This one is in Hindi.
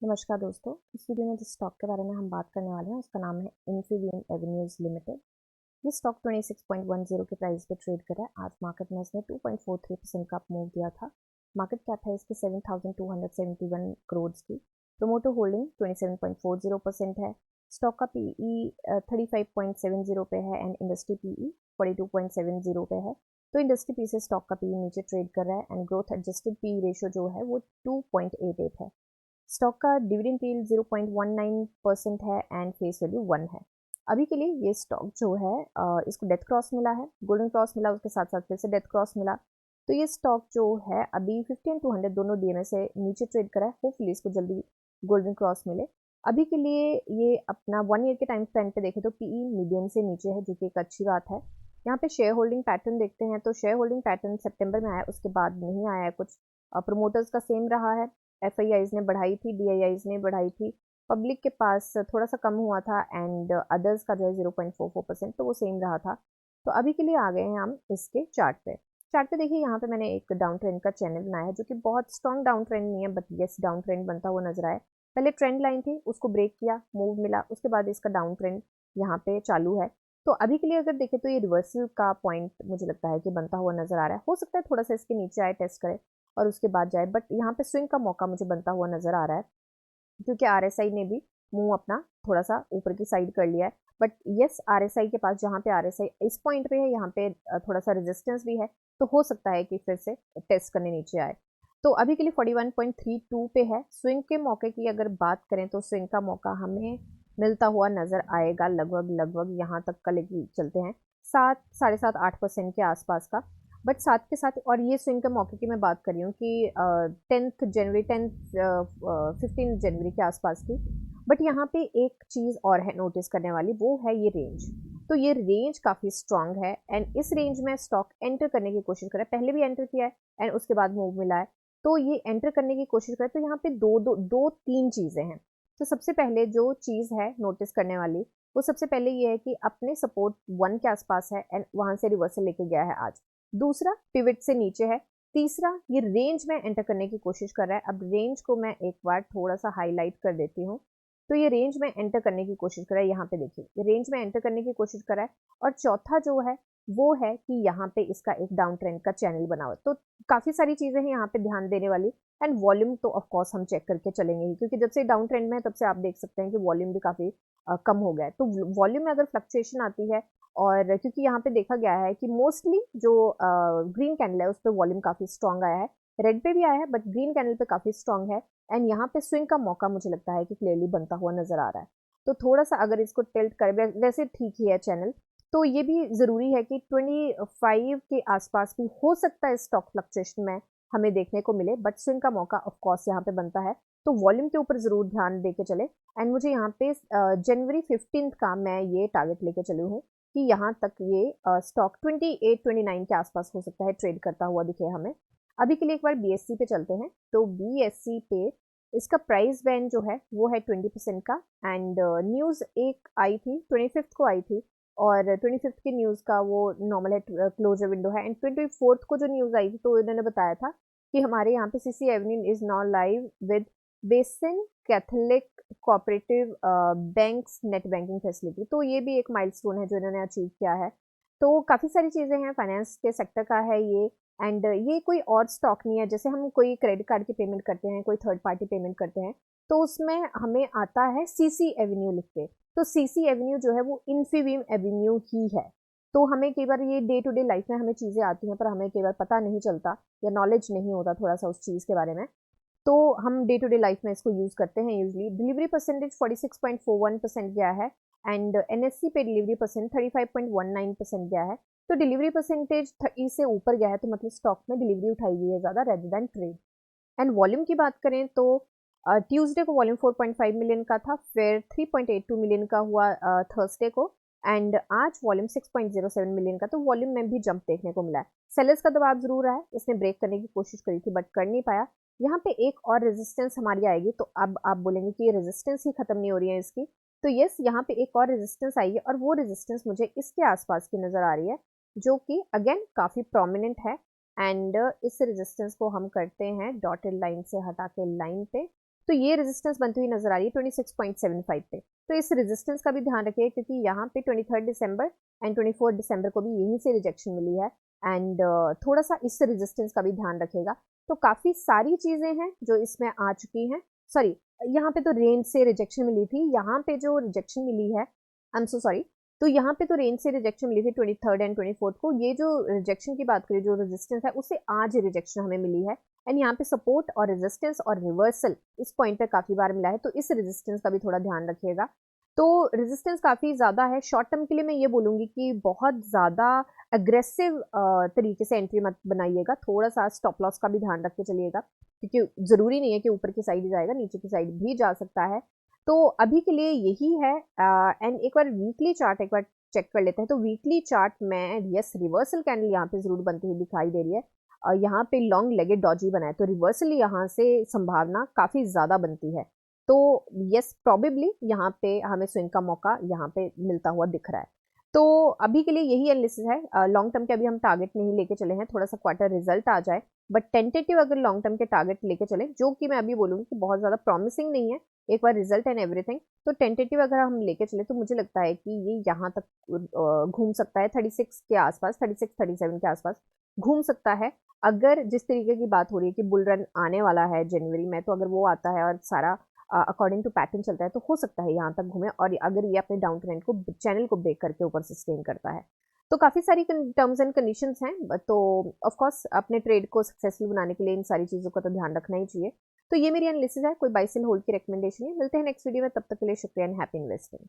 नमस्कार दोस्तों, इस वीडियो में जिस स्टॉक के बारे में हम बात करने वाले हैं उसका नाम है इन्फीबीम एवेन्यूज लिमिटेड। ये स्टॉक 26.10 के प्राइस पे ट्रेड कर रहा है। आज मार्केट में इसने 2.43% का मूव दिया था। मार्केट कैप है इसकी 7,271 करोड़ की। प्रोमोटर होल्डिंग 27.40% है। स्टॉक का पीई 35.70 पे है एंड इंडस्ट्री पीई 42.70 पे है। तो इंडस्ट्री पी से स्टॉक का पीई नीचे ट्रेड कर रहा है and growth adjusted P ratio जो है वो 2.88 है। स्टॉक का डिविडेंड यील्ड 0.19% है एंड फेस वैल्यू 1 है। अभी के लिए ये स्टॉक जो है इसको डेथ क्रॉस मिला है, गोल्डन क्रॉस मिला, उसके साथ साथ फिर से डेथ क्रॉस मिला। तो ये स्टॉक जो है अभी 50 एंड 200 दोनों डीएमए से नीचे ट्रेड करा है। होपफुली इसको जल्दी गोल्डन क्रॉस मिले। अभी के लिए ये अपना 1 ईयर के टाइम स्पेंड पे देखें तो पीई मीडियम से नीचे है, जो कि एक अच्छी बात है। यहाँ पे शेयर होल्डिंग पैटर्न देखते हैं तो शेयर होल्डिंग पैटर्न सितंबर में आया, उसके बाद नहीं आया है कुछ। प्रोमोटर्स का सेम रहा है। एफआईआईज ने बढ़ाई थी, डीआईआईज ने बढ़ाई थी। पब्लिक के पास थोड़ा सा कम हुआ था एंड अदर्स का जो है 0.44%, तो वो सेम रहा था। तो अभी के लिए आ गए हैं हम इसके चार्ट पे। चार्ट पे देखिए, यहाँ पे मैंने एक डाउन ट्रेंड का चैनल बनाया है, जो कि बहुत स्ट्रॉन्ग डाउन ट्रेंड नहीं है बट यस डाउन ट्रेंड बनता हुआ नजर आया। पहले ट्रेंड लाइन थी, उसको ब्रेक किया, मूव मिला, उसके बाद इसका डाउन ट्रेंड यहाँ पे चालू है। तो अभी के लिए अगर देखें तो ये रिवर्सल का पॉइंट मुझे लगता है कि बनता हुआ नजर आ रहा है। हो सकता है थोड़ा सा इसके नीचे आए, टेस्ट करे और उसके बाद जाए, बट यहाँ पे स्विंग का मौका मुझे बनता हुआ नजर आ रहा है, क्योंकि आरएसआई ने भी मुंह अपना थोड़ा सा ऊपर की साइड कर लिया है। बट यस, आरएसआई के पास जहाँ पे आरएसआई इस पॉइंट पे है, यहाँ पे थोड़ा सा रेजिस्टेंस भी है, तो हो सकता है कि फिर से टेस्ट करने नीचे आए। तो अभी के लिए 41.32 पे है। स्विंग के मौके की अगर बात करें तो स्विंग का मौका हमें मिलता हुआ नजर आएगा लगभग लगभग यहाँ तक का लेके चलते हैं, 7 साढ़े 7 8% के आसपास का। बट साथ के साथ, और ये स्विंग के मौके की मैं बात कर रही हूँ कि 10 जनवरी 15 जनवरी के आसपास की। बट यहाँ पे एक चीज़ और है नोटिस करने वाली, वो है ये रेंज। तो ये रेंज काफ़ी स्ट्रांग है एंड इस रेंज में स्टॉक एंटर करने की कोशिश करे, पहले भी एंटर किया है एंड उसके बाद मूव मिला है। तो ये एंटर करने की कोशिश करे तो यहाँ पे दो तीन चीज़ें हैं। तो सबसे पहले जो चीज़ है नोटिस करने वाली, वो सबसे पहले ये है कि अपने सपोर्ट 1 के आसपास है एंड वहां से रिवर्सल लेके गया है आज। दूसरा, पिवट से नीचे है। तीसरा, ये रेंज में एंटर करने की कोशिश कर रहा है। अब रेंज को मैं एक बार थोड़ा सा हाईलाइट कर देती हूँ। तो ये रेंज में एंटर करने की कोशिश कर रहा है, यहाँ पे देखिए ये रेंज में एंटर करने की कोशिश कर रहा है। और चौथा जो है वो है कि यहाँ पे इसका एक डाउन ट्रेंड का चैनल बना हुआ है। तो काफी सारी चीजें हैं यहाँ पे ध्यान देने वाली। एंड वॉल्यूम तो ऑफ कोर्स हम चेक करके चलेंगे ही, क्योंकि जब से डाउन ट्रेंड में है तब से आप देख सकते हैं कि वॉल्यूम भी काफी कम हो गया है। तो वॉल्यूम में अगर फ्लक्चुएशन आती है, और क्योंकि यहाँ पे देखा गया है कि मोस्टली जो ग्रीन कैंडल है उस पर वॉल्यूम काफी स्ट्रांग आया है, रेड पे भी आया है बट ग्रीन कैंडल पे काफी स्ट्रांग है। एंड यहाँ पे स्विंग का मौका मुझे लगता है कि क्लियरली बनता हुआ नजर आ रहा है। तो थोड़ा सा अगर इसको टिल्ट कर, वैसे ठीक ही है चैनल, तो ये भी जरूरी है कि 25 के आसपास भी हो सकता है स्टॉक फ्लक्चुएशन में हमें देखने को मिले, बट स्विंग का मौका ऑफ कोर्स यहाँ पे बनता है। तो वॉल्यूम के ऊपर जरूर ध्यान दे के चले। एंड मुझे यहाँ पे जनवरी 15 का मैं ये टारगेट लेके चली हूँ कि यहाँ तक ये स्टॉक 28-29 के आसपास हो सकता है ट्रेड करता हुआ दिखे हमें। अभी के लिए एक बार बीएससी पे चलते हैं। तो बीएससी पे इसका प्राइस बैंड जो है वो है 20% का। एंड न्यूज़ एक आई थी 25 को आई थी, और 25 की न्यूज़ का वो नॉर्मल है, क्लोजर विंडो है। एंड 24 को जो न्यूज़ आई थी तो इन्होंने बताया था कि हमारे यहाँ पे CC Avenue is now live with basin Catholic cooperative banks net banking facility. तो ये भी एक माइलस्टोन है जो इन्होंने अचीव किया है। तो काफ़ी सारी चीज़ें हैं, फाइनेंस के सेक्टर का है ये। एंड ये कोई और स्टॉक नहीं है, जैसे हम कोई क्रेडिट कार्ड की पेमेंट करते हैं, कोई थर्ड पार्टी पेमेंट करते हैं, तो उसमें हमें आता है सीसी एवेन्यू लिख के। तो सीसी एवेन्यू जो है वो इन्फीबीम एवेन्यू ही है। तो हमें कई बार ये डे टू डे लाइफ में हमें चीज़ें आती हैं पर हमें कई बार पता नहीं चलता या नॉलेज नहीं होता थोड़ा सा उस चीज़ के बारे में। तो हम डे टू डे लाइफ में इसको यूज़ करते हैं यूजली। डिलीवरी परसेंटेज 46.41% गया है एंड एनएससी पे डिलीवरी परसेंट 35.19% गया है। तो डिलीवरी परसेंटेज 30 से ऊपर गया है, तो मतलब स्टॉक में डिलीवरी उठाई हुई है ज़्यादा rather than trade. And volume की बात करें तो ट्यूसडे को वॉल्यूम 4.5 मिलियन का था, फिर 3.82 मिलियन का हुआ थर्सडे को, एंड आज वॉल्यूम 6.07 मिलियन का। तो वॉल्यूम में भी जंप देखने को मिला है। सेलर्स का दबाव जरूर है, इसने ब्रेक करने की कोशिश करी थी बट कर नहीं पाया। यहाँ पे एक और रेजिस्टेंस हमारी आएगी, तो अब आप बोलेंगे कि ये रेजिस्टेंस ही खत्म नहीं हो रही है इसकी। तो यस, यहाँ पे एक और रेजिस्टेंस आई है और वो रेजिस्टेंस मुझे इसके आसपास की नजर आ रही है, जो कि अगेन काफी प्रोमिनेंट है। एंड इस रेजिस्टेंस को हम करते हैं डॉटेड लाइन से हटा के लाइन पे। तो ये रेजिस्टेंस बनती हुई नजर आ रही है 26.75 पे। तो इस रेजिस्टेंस का भी ध्यान रखिए क्योंकि यहाँ पे 23 दिसंबर एंड 24 दिसंबर को भी यहीं से रिजेक्शन मिली है एंड थोड़ा सा इस रेजिस्टेंस का भी ध्यान रखेगा। तो काफ़ी सारी चीज़ें हैं जो इसमें आ चुकी हैं। सॉरी, यहाँ पे तो रेंज से रिजेक्शन मिली थी, यहाँ पे जो रिजेक्शन मिली है, आई एम सो सॉरी, तो यहाँ पे तो रेंज से रिजेक्शन मिली थी 23 एंड 24 को। ये जो रिजेक्शन की बात करें, जो रेजिस्टेंस है, उससे आज रिजेक्शन हमें मिली है एंड यहाँ पे सपोर्ट और रेजिस्टेंस और रिवर्सल इस पॉइंट पे काफ़ी बार मिला है, तो इस रेजिस्टेंस का भी थोड़ा ध्यान रखिएगा। तो रेजिस्टेंस काफ़ी ज़्यादा है। शॉर्ट टर्म के लिए मैं ये बोलूँगी कि बहुत ज़्यादा अग्रेसिव तरीके से एंट्री मत बनाइएगा, थोड़ा सा स्टॉप लॉस का भी ध्यान रख के चलिएगा क्योंकि ज़रूरी नहीं है कि ऊपर की साइड ही जाएगा, नीचे की साइड भी जा सकता है। तो अभी के लिए यही है। एंड एक बार वीकली चार्ट एक बार चेक कर लेते हैं। तो वीकली चार्ट में यस, रिवर्सल कैंडल यहाँ पे जरूर बनती हुई दिखाई दे रही है। यहाँ पे लॉन्ग लेगेड डॉजी बना है, तो रिवर्सल यहाँ से संभावना काफ़ी ज़्यादा बनती है। तो यस, प्रॉबेबली यहाँ पे हमें स्विंग का मौका यहाँ पे मिलता हुआ दिख रहा है। तो अभी के लिए यही एनालिसिस है। लॉन्ग टर्म के अभी हम टारगेट नहीं लेके चले हैं, थोड़ा सा क्वार्टर रिजल्ट आ जाए, बट टेंटेटिव अगर लॉन्ग टर्म के टारगेट लेके चले, जो कि मैं अभी बोलूँगी कि बहुत ज़्यादा प्रॉमिसिंग नहीं है, एक बार रिजल्ट एंड एवरीथिंग, तो टेंटेटिव अगर हम लेके चले तो मुझे लगता है कि ये यहाँ तक घूम सकता है, 36 के आसपास, 36-37 के आसपास घूम सकता है। अगर जिस तरीके की बात हो रही है कि बुल रन आने वाला है जनवरी में, तो अगर वो आता है और सारा अकॉर्डिंग टू पैटर्न चलता है, तो हो सकता है यहाँ तक घूमे, और अगर ये अपने डाउन ट्रेंड को, चैनल को ब्रेक करके ऊपर सस्टेन करता है। तो काफ़ी सारी टर्म्स एंड कंडीशंस हैं, तो ऑफ कोर्स अपने ट्रेड को सक्सेसफुल बनाने के लिए इन सारी चीज़ों का तो ध्यान रखना ही चाहिए। तो ये मेरी एनालिसिस है, कोई बाय सेल होल्ड की रिकमेंडेशन है। मिलते हैं नेक्स्ट वीडियो में, तब तक के लिए शुक्रिया एंड हैप्पी इन्वेस्टिंग।